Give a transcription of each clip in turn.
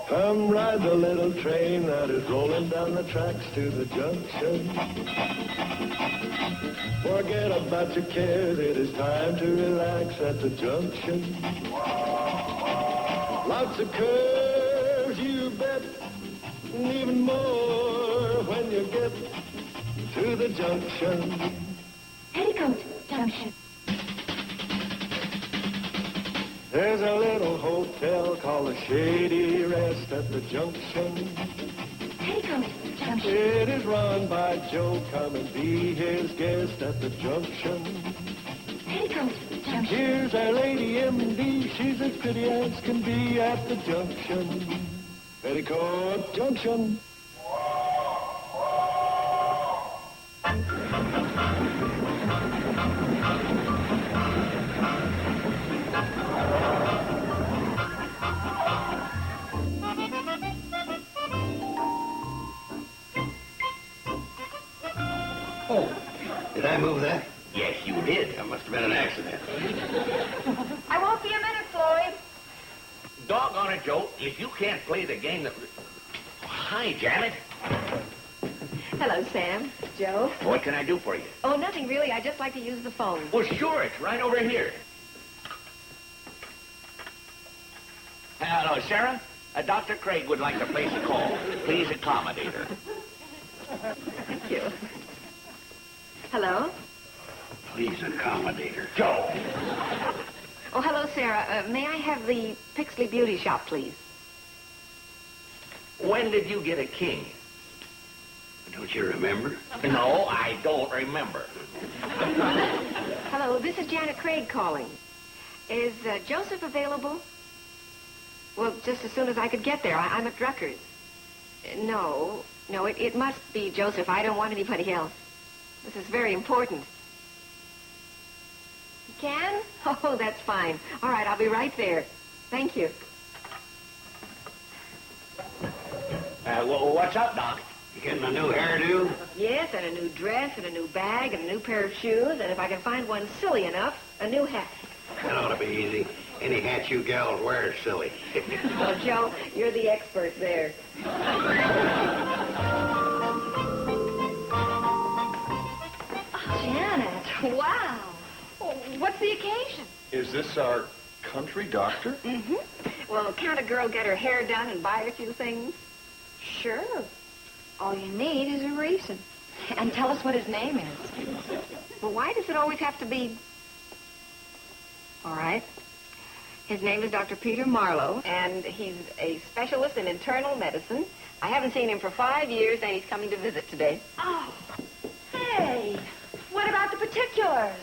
Come ride the little train that is rolling down the tracks to the junction. Forget about your cares, it is time to relax at the junction. Lots of curves, you bet, and even more when you get to the junction. Petticoat Junction. There's a little hotel called the Shady Rest at the junction. Petticoat Junction. It is run by Joe. Come and be his guest at the junction. Petticoat Junction. Here's our lady M.D. She's as pretty as can be at the junction. Petticoat Junction. Oh, did I move that? Yes, you did. That must have been an accident. I won't be a minute, Floyd. Doggone it, Joe. If you can't play the game that... Hi, Janet. Hello, Sam. Joe. What can I do for you? Oh, nothing really. I'd just like to use the phone. Well, sure. It's right over here. Hello, Sarah. Dr. Craig would like to place a call. Please accommodate her. Thank you. Hello? Please accommodate her. Joe. Oh, hello, Sarah. May I have the Pixley Beauty Shop, please? When did you get a king? Don't you remember? No, I don't remember. Hello, this is Janet Craig calling. Is Joseph available? Well, just as soon as I could get there. I'm at Drucker's. No, it must be Joseph. I don't want anybody else. This is very important. You can? Oh, that's fine. All right, I'll be right there. Thank you. What's up, Doc? You getting a new hairdo? Yes, and a new dress, and a new bag, and a new pair of shoes, and if I can find one silly enough, a new hat. That ought to be easy. Any hat you gals wear is silly. Well, Joe, you're the expert there. Janet, wow. What's the occasion? Is this our country doctor? Mm-hmm. Well, can't a girl get her hair done and buy a few things? Sure. All you need is a reason. And tell us what his name is. Well, why does it always have to be... All right. His name is Dr. Peter Marlowe, and he's a specialist in internal medicine. I haven't seen him for 5 years, and he's coming to visit today. Oh, hey, what about the particulars?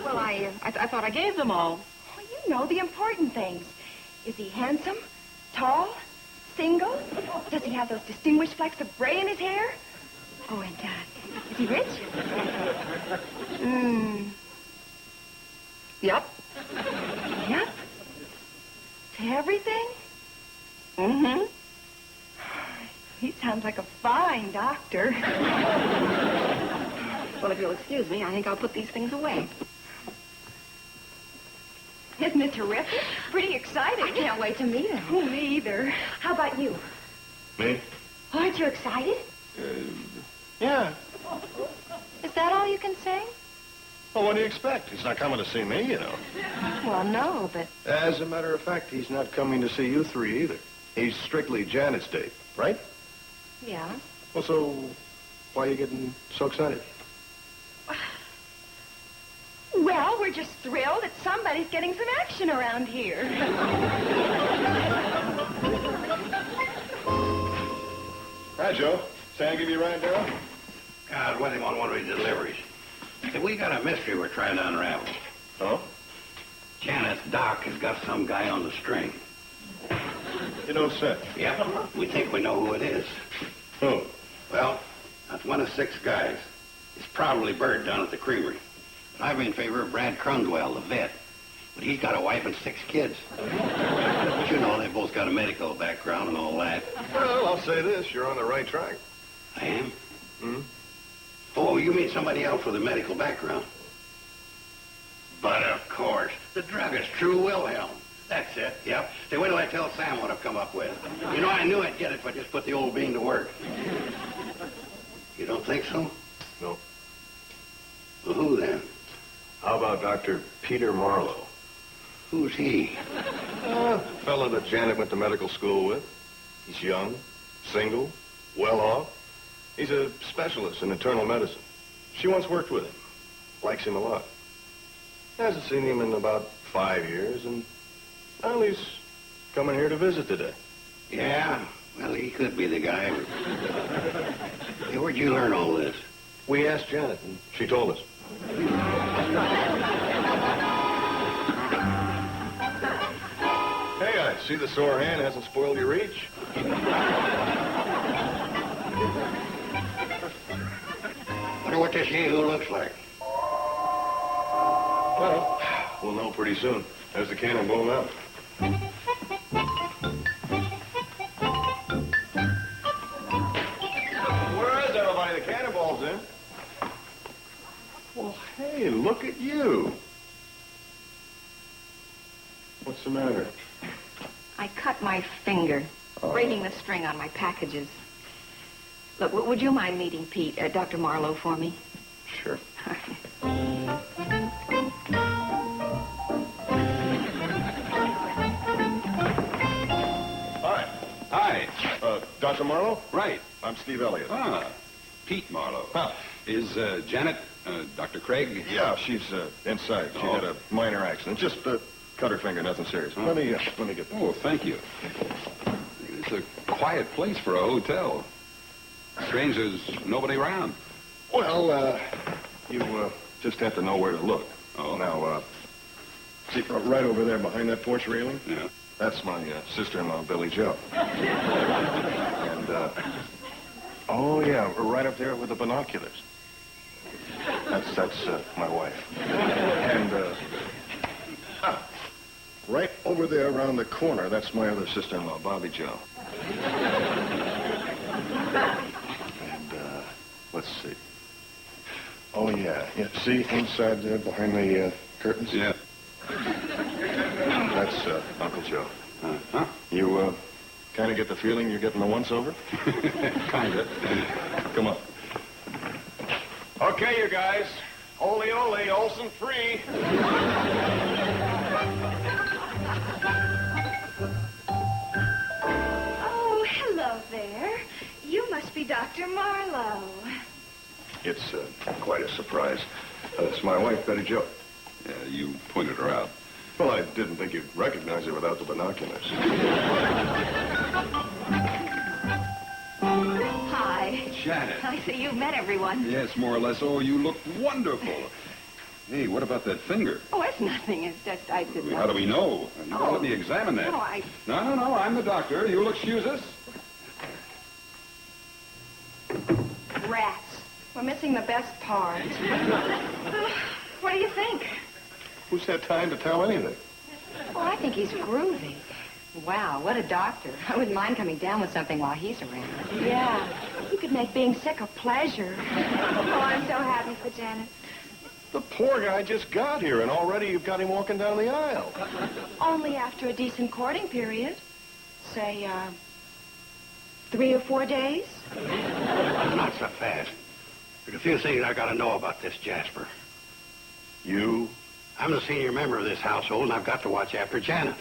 Well, I thought I gave them all. Well, you know the important things. Is he handsome, tall, single? Does he have those distinguished flecks of gray in his hair? Oh, and is he rich? Yep. Yep. To everything? Mm-hmm. He sounds like a fine doctor. Well, if you'll excuse me, I think I'll put these things away. Isn't it terrific? Pretty exciting. I can't wait to meet him. Oh, me either. How about you? Me? Aren't you excited? Yeah. Is that all you can say? Well, what do you expect? He's not coming to see me, you know. Well, no, but... As a matter of fact, he's not coming to see you three either. He's strictly Janet's date, right? Yeah. Well, so why are you getting so excited? Well, we're just thrilled that somebody's getting some action around here. Hi, Joe. Sam give you a ride, Darryl? God, with him on one of his deliveries. Hey, we got a mystery we're trying to unravel. Oh? Janet's doc has got some guy on the string. You don't say. Yep, we think we know who it is. Who? Well, that's one of 6 guys. He's probably Bird down at the creamery. But I'm in favor of Brad Crundwell, the vet. But he's got a wife and 6 kids. But you know, they've both got a medical background and all that. Well, I'll say this. You're on the right track. I am? Hmm? Oh, you mean somebody else with a medical background? But of course, the druggist, True Wilhelm. That That's it, yep. Say, wait till I tell Sam what I've come up with. You know, I knew I'd get it if I just put the old bean to work. You don't think so? No. Well, who then? How about Dr. Peter Marlowe? Who's he? Fellow that Janet went to medical school with. He's young, single, well off. He's a specialist in internal medicine. She once worked with him. Likes him a lot. Hasn't seen him in about 5 years, and, well, he's coming here to visit today. Yeah, well, he could be the guy. Hey, where'd you learn all this? We asked Janet, and she told us. Hey, I see the sore hand hasn't spoiled your reach. Wonder what this yahoo looks like. Well, we'll know pretty soon. There's the cannonball now. Where is everybody? The cannonball's in. Well, hey, look at you. What's the matter? I cut my finger, breaking the string on my packages. Look, would you mind meeting Pete, Dr. Marlowe, for me? Sure. Hi. Hi. Dr. Marlowe? Right. I'm Steve Elliott. Ah, Pete Marlowe. Huh. Is Janet, Dr. Craig? Yeah, she's inside. She had a minor accident. Just cut her finger, nothing serious. Let me get this. Oh, thank you. It's a quiet place for a hotel. Strange there's nobody around. Well, you just have to know where to look. Oh. Now, see, right over there behind that porch railing? Yeah. That's my sister-in-law, Billy Joe. And, oh, yeah, right up there with the binoculars. That's my wife. And, right over there around the corner, that's my other sister-in-law, Bobby Joe. And, let's see. Oh, yeah. See, inside there, behind the curtains? Yeah. That's Uncle Joe. Uh-huh. You, kind of get the feeling you're getting the once-over? Kind of. Come on. Okay, you guys. Ole, Olsen free. Oh, hello there. You must be Dr. Marlowe. It's quite a surprise. It's my wife, Betty Jo. Yeah, you pointed her out. Well, I didn't think you'd recognize her without the binoculars. Hi. Janet. I see you've met everyone. Yes, more or less. Oh, you look wonderful. Hey, what about that finger? Oh, it's nothing. It's just, I didn't... How do we know? You gotta let me examine that. No, No, I'm the doctor. You'll excuse us. Rats. We're missing the best part. What do you think? Who's had time to tell anything? Oh, I think he's groovy. Wow, what a doctor. I wouldn't mind coming down with something while he's around. Yeah. You could make being sick a pleasure. Oh, I'm so happy for Janet. The poor guy just got here, and already you've got him walking down the aisle. Only after a decent courting period. Say, 3 or 4 days. Not so fast. There's a few things I gotta know about this Jasper. You? I'm the senior member of this household, and I've got to watch after Janet.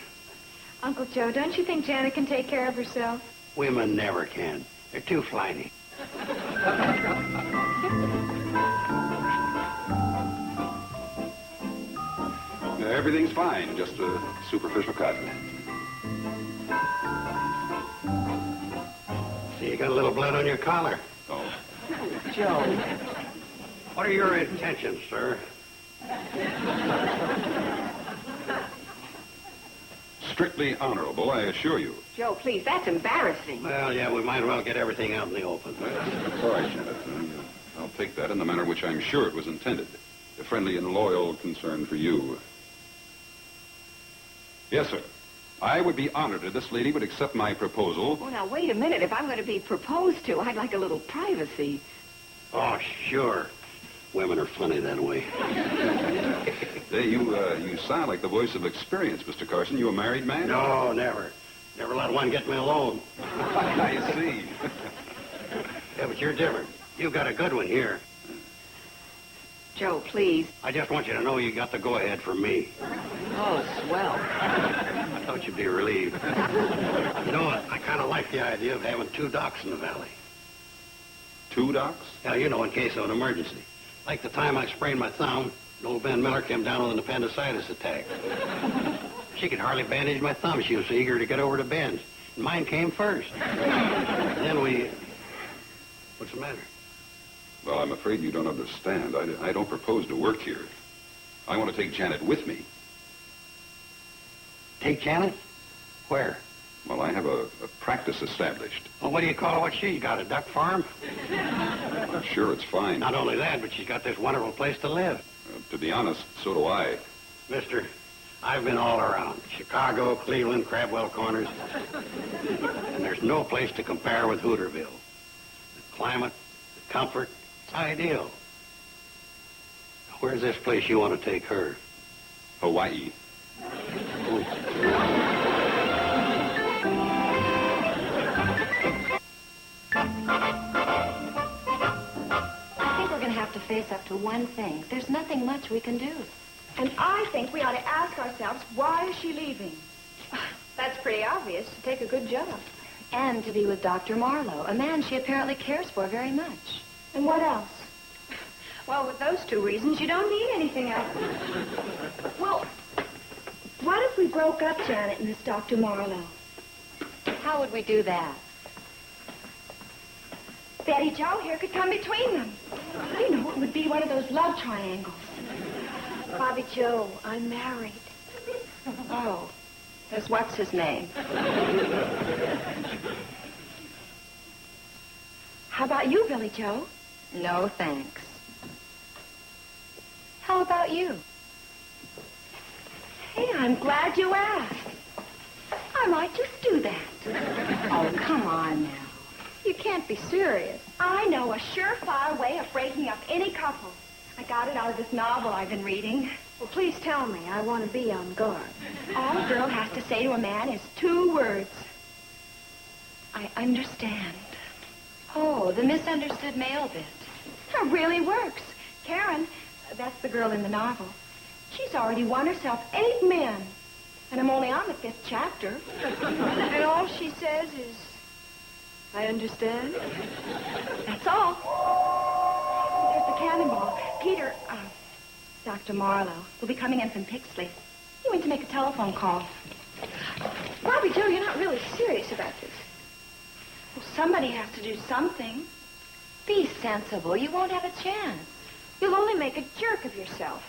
Uncle Joe, don't you think Janet can take care of herself? Women never can. They're too flighty. Everything's fine. Just a superficial cut. See, you got a little blood on your collar. Oh. Joe. What are your intentions, sir? Strictly honorable, I assure you. Joe, please, that's embarrassing. Well, yeah, we might as well get everything out in the open. All right, Janet. I'll take that in the manner which I'm sure it was intended. A friendly and loyal concern for you. Yes, sir. I would be honored if this lady would accept my proposal. Oh, now, wait a minute. If I'm going to be proposed to, I'd like a little privacy. Oh, sure. Women are funny that way. Say, you sound like the voice of experience, Mr. Carson. You a married man? No, never. Never let one get me alone. I see. Yeah, but you're different. You got a good one here. Joe, please. I just want you to know you got the go-ahead from me. Oh, swell. I thought you'd be relieved. You know, I kind of like the idea of having 2 docs in the valley. 2 docs? Yeah, you know, in case of an emergency. Like the time I sprained my thumb, and old Ben Miller came down with an appendicitis attack. She could hardly bandage my thumb. She was so eager to get over to Ben's. And mine came first. And then we... What's the matter? Well, I'm afraid you don't understand. I don't propose to work here. I want to take Janet with me. Take Janet? Where? Well, I have a practice established. Well, what do you call what she's got, a duck farm? I'm sure it's fine. Not only that, but she's got this wonderful place to live. To be honest, so do I. Mister, I've been all around. Chicago, Cleveland, Crabwell Corners. And there's no place to compare with Hooterville. The climate, the comfort, it's ideal. Where's this place you want to take her? Hawaii. I think we're going to have to face up to one thing. There's nothing much we can do. And I think we ought to ask ourselves, why is she leaving? That's pretty obvious, to take a good job. And to be with Dr. Marlowe, a man she apparently cares for very much. And what else? Well, with those 2 reasons, you don't need anything else. Well, what if we broke up Janet and this Dr. Marlowe? How would we do that? Betty Jo here could come between them. You know, it would be one of those love triangles. Bobby Joe, I'm married. Oh, there's what's his name? How about you, Billy Joe? No, thanks. How about you? Hey, I'm glad you asked. I might just do that. Oh, come on now. You can't be serious. I know a surefire way of breaking up any couple. I got it out of this novel I've been reading. Well, please tell me. I want to be on guard. All a girl has to say to a man is 2 words. I understand. Oh, the misunderstood male bit. It really works. Karen, that's the girl in the novel. She's already won herself 8 men. And I'm only on the 5th chapter. And all she says is, I understand. That's all. There's the cannonball. Peter, Dr. Marlowe, will be coming in from Pixley. He went to make a telephone call. Bobby Joe, you're not really serious about this. Well, somebody has to do something. Be sensible. You won't have a chance. You'll only make a jerk of yourself.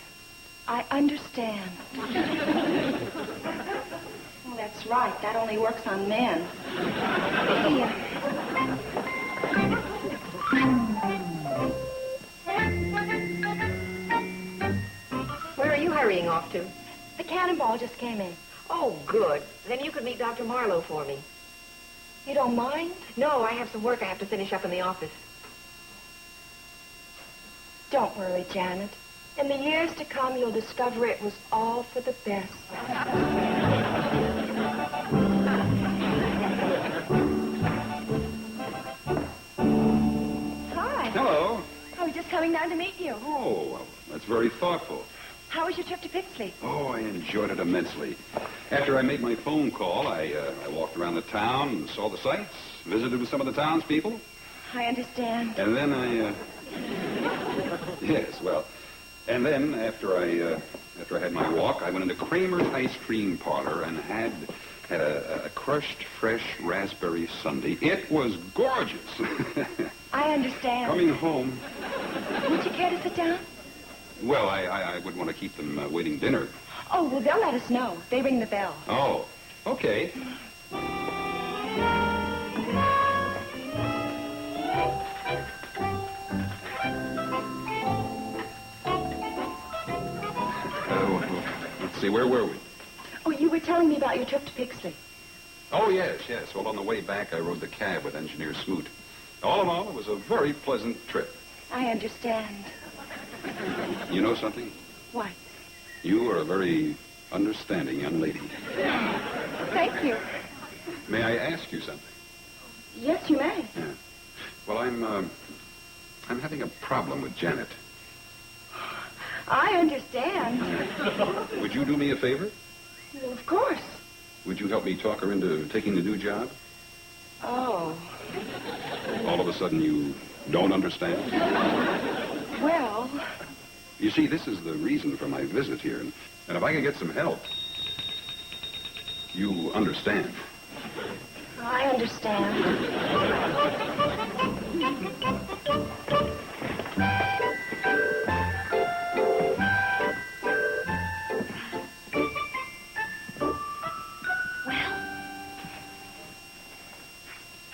I understand. Well, that's right. That only works on men. Where are you hurrying off to? The cannonball just came in. Oh, good. Then you could meet Dr. Marlowe for me. You don't mind? No, I have some work I have to finish up in the office. Don't worry, Janet. In the years to come, you'll discover it was all for the best. Hi. Hello. I was just coming down to meet you. Oh, well, that's very thoughtful. How was your trip to Pixley? Oh, I enjoyed it immensely. After I made my phone call, I walked around the town and saw the sights, visited with some of the townspeople. I understand. And then yes, well, and then after I had my walk, I went into Kramer's Ice Cream Parlor and had a crushed fresh raspberry sundae. It was gorgeous. I understand. Coming home. Would you care to sit down? Well, I would want to keep them waiting dinner. Oh, well, they'll let us know. They ring the bell. Oh, okay. Let's see, where were we? Oh, you were telling me about your trip to Pixley. Oh, yes. Well, on the way back, I rode the cab with Engineer Smoot. All in all, it was a very pleasant trip. I understand. You know something? What? You are a very understanding young lady. Thank you. May I ask you something? Yes, you may. Yeah. Well, I'm having a problem with Janet. I understand. Would you do me a favor? Well, of course. Would you help me talk her into taking the new job? Oh. All of a sudden you don't understand? Well, You see, this is the reason for my visit here. And if I could get some help, you understand. I understand.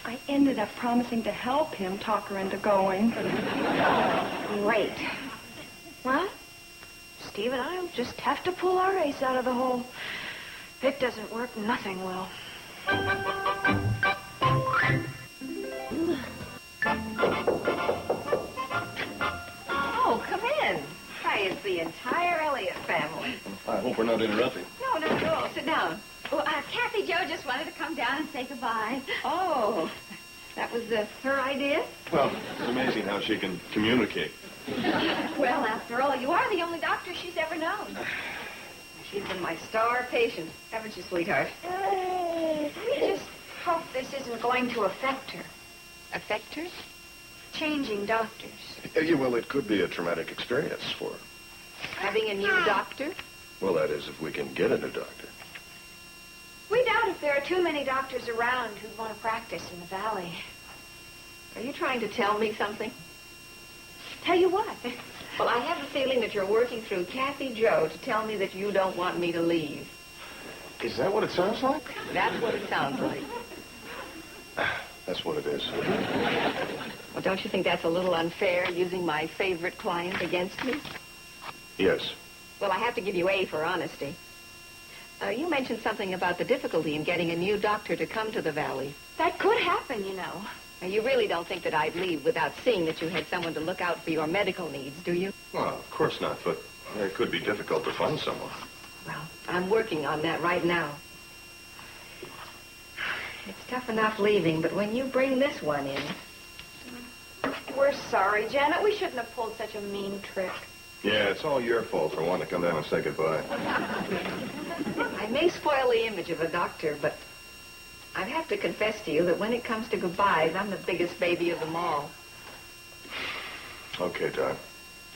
I ended up promising to help him talk her into going. Great. Well, Steve and I'll just have to pull our ace out of the hole. If it doesn't work, nothing will. Oh, come in. Hi, it's the entire Elliott family. I hope we're not interrupting. No, not at all. Sit down. Well, Kathy Jo just wanted to come down and say goodbye. Oh, that was her idea? Well, it's amazing how she can communicate. Well, after all, you are the only doctor she's ever known. She's been my star patient, haven't you, sweetheart? We just hope this isn't going to affect her. Affect her? Changing doctors. Yeah, well, it could be a traumatic experience for her. Having a new doctor? Well, that is, if we can get a new doctor. We doubt if there are too many doctors around who'd want to practice in the valley. Are you trying to tell me something? Tell you what? Well, I have a feeling that you're working through Kathy Jo to tell me that you don't want me to leave. Is that what it sounds like? That's what it sounds like. That's what it is. Well, don't you think that's a little unfair, using my favorite client against me? Yes. Well, I have to give you A for honesty. You mentioned something about the difficulty in getting a new doctor to come to the valley. That could happen, you know. Now, you really don't think that I'd leave without seeing that you had someone to look out for your medical needs, do you? Well, of course not, but it could be difficult to find someone. Well, I'm working on that right now. It's tough enough leaving, but when you bring this one in... We're sorry, Janet. We shouldn't have pulled such a mean trick. Yeah, it's all your fault for wanting to come down and say goodbye. I may spoil the image of a doctor, but I have to confess to you that when it comes to goodbyes, I'm the biggest baby of them all. Okay, Doc.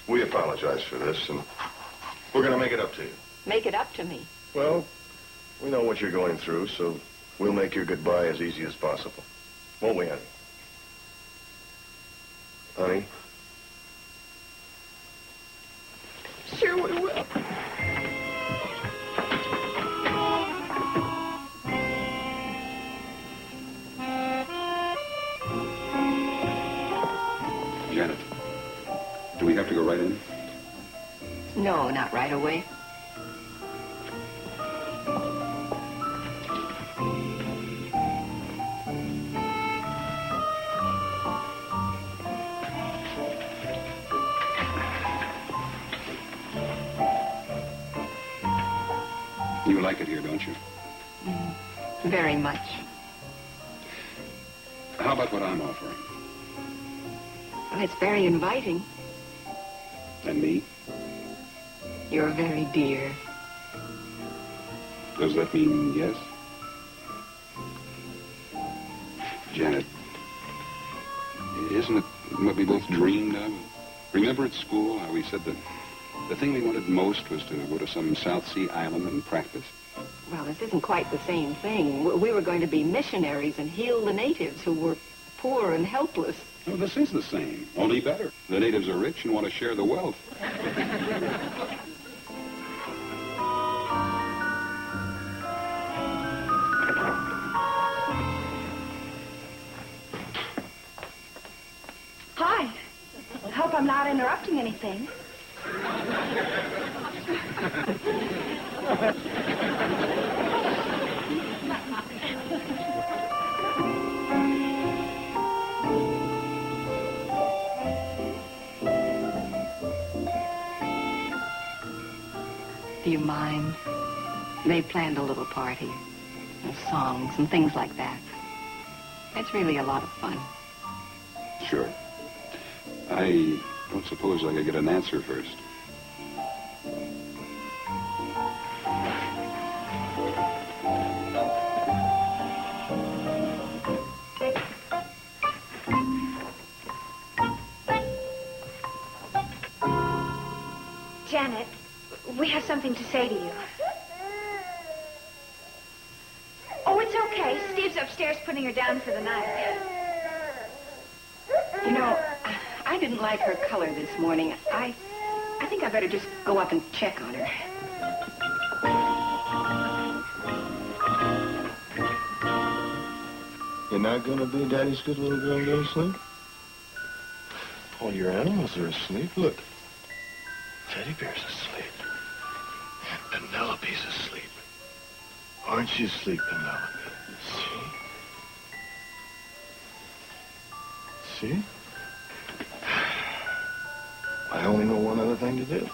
We apologize for this, and we're going to make it up to you. Make it up to me. Well, we know what you're going through, so we'll make your goodbye as easy as possible. Won't we, honey? Honey? Sure we will. Janet, do we have to go right in? No, not right away. You like it here, don't you? Very much. How about what I'm offering? Well, it's very inviting. And me? You're very dear. Does that mean yes? Janet, isn't it what we both dreamed of? Remember at school how we said that the thing we wanted most was to go to some South Sea island and practice? Well, this isn't quite the same thing. We were going to be missionaries and heal the natives who were poor and helpless. Oh, this is the same, only better. The natives are rich and want to share the wealth. Hi. I hope I'm not interrupting anything. Do mine. They planned a little party, songs and things like that. It's really a lot of fun. Sure. I don't suppose I could get an answer first. Janet, we have something to say to you. Oh, it's okay. Steve's upstairs putting her down for the night. You know, I didn't like her color this morning. I think I better just go up and check on her. You're not going to be Daddy's good little girl and go to sleep? All your animals are asleep. Look. Teddy Bear's asleep. And Penelope's asleep. Aren't you asleep, Penelope? See? See? I only know one other thing to do.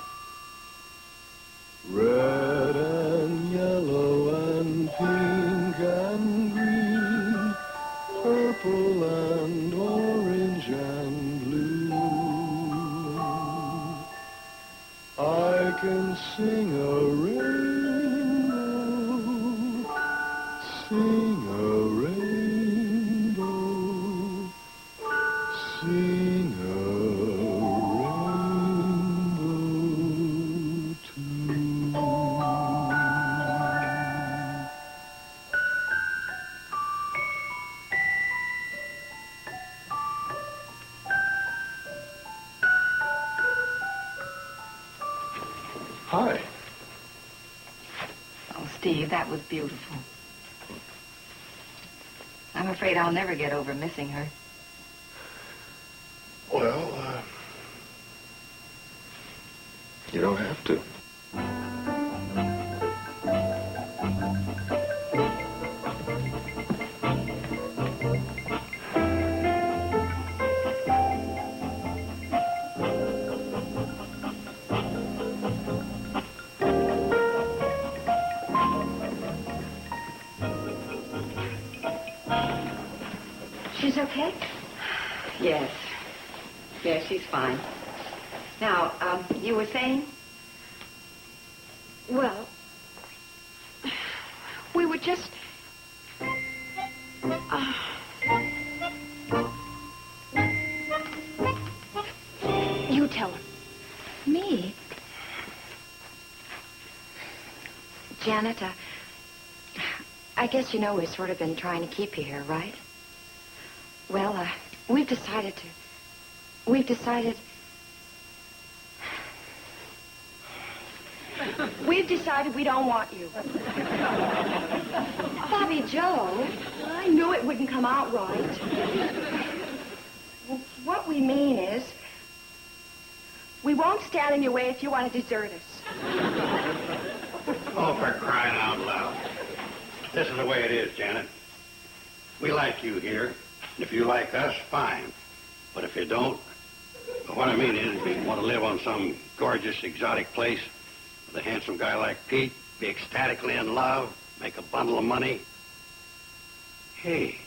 Red and yellow and pink and green, purple and orange and blue. I can sing a rainbow, sing a rainbow, sing a rainbow too. Hi. Oh, Steve, that was beautiful. I'm afraid I'll never get over missing her. Well, you don't have to. She's okay? Yes. Yes, she's fine. Now, you were saying? Well, we were just... You tell her. Me? Janet, I guess you know we've sort of been trying to keep you here, right? Well, we've decided... We've decided we don't want you. Bobby Joe. I knew it wouldn't come out right. What we mean is, we won't stand in your way if you want to desert us. Oh, for crying out loud. This is the way it is, Janet. We like you here, and if you like us, fine. But if you don't, what I mean is, if you want to live on some gorgeous, exotic place with a handsome guy like Pete, be ecstatically in love, make a bundle of money. Hey,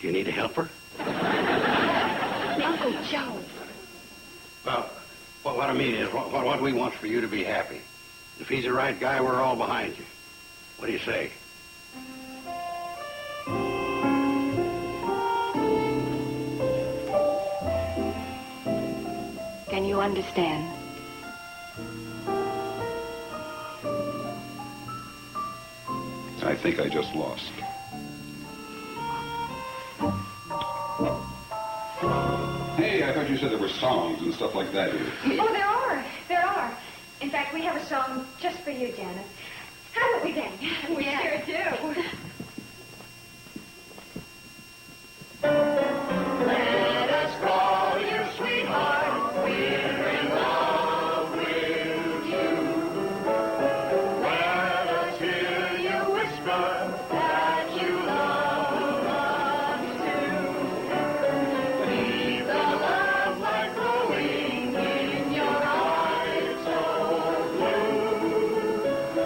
do you need a helper? Uncle Joe. Well, what I mean is, what we want for you to be happy. If he's the right guy, we're all behind you. What do you say? Can you understand? I think I just lost. Hey, I thought you said there were songs and stuff like that here. Oh, there are. There are. In fact, we have a song just for you, Janet. Haven't we, then? We sure do. Let us call you sweetheart. We're in love with you. Let us hear you whisper that you love us too. Leave the love light glowing in your eyes so blue.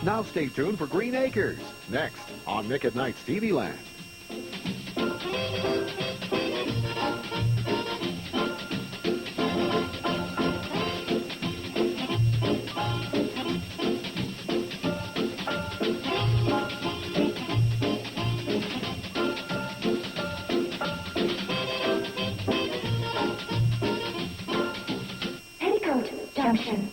Now stay tuned for Green Acres, next on Nick at Night's TV Land. Petticoat, Junction.